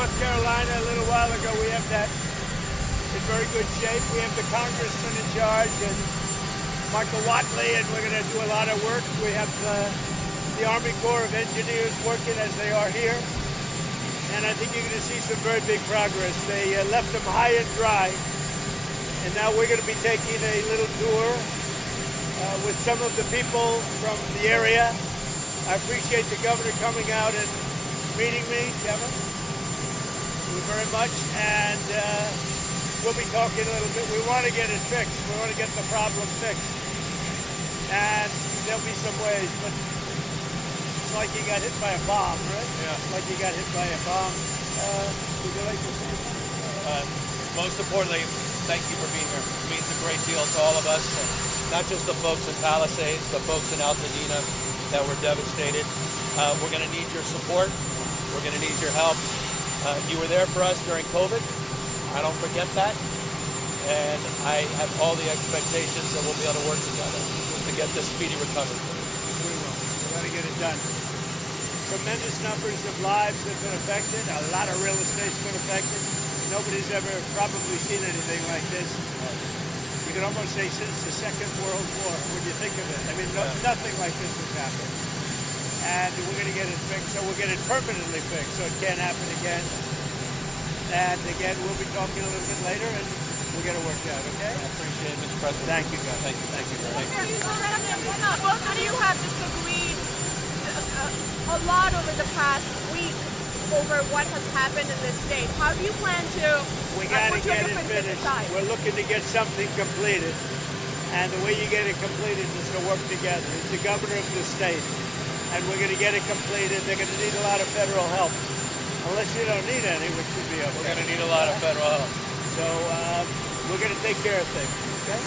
North Carolina a little while ago. We have that in very good shape. We have the congressman in charge and Michael Watley, and we're going to do a lot of work. We have the Army Corps of Engineers working as they are here. And I think you're going to see some very big progress. They left them high and dry. And now we're going to be taking a little tour with some of the people from the area. I appreciate the governor coming out and meeting me, Kevin. Thank you very much. And we'll be talking a little bit. We want to get it fixed. We want to get the problem fixed. And there'll be some ways, but it's like you got hit by a bomb, right? Yeah. Like you got hit by a bomb. Would you like to say something? Most importantly, thank you for being here. It means a great deal to all of us, not just the folks in Palisades, the folks in Altadena that were devastated. We're going to need your support. We're going to need your help. You were there for us during COVID. I don't forget that. And I have all the expectations that we'll be able to work together to get this speedy recovery. We will. We're going to get it done. Tremendous numbers of lives have been affected. A lot of real estate's been affected. Nobody's ever probably seen anything like this. You can almost say since the Second World War, when you think of it. I mean, nothing like this has happened. And we're going to get it fixed, so we'll get it permanently fixed, so it can't happen again. And again, we'll be talking a little bit later, and we'll get it worked out, okay? I appreciate it, Mr. President. Thank you, guys. Thank you. Thank you. Both of you have disagreed a lot over the past week over what has happened in this state. How do you plan to We got to put your get it differences finished. aside? We're looking to get something completed. And the way you get it completed is to work together. It's the governor of the state. And we're going to get it completed. They're going to need a lot of federal help. Unless you don't need any, which would be okay. We're going to need a lot of federal help. So we're going to take care of things. Okay?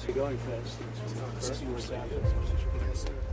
You're going fast. 60 words out.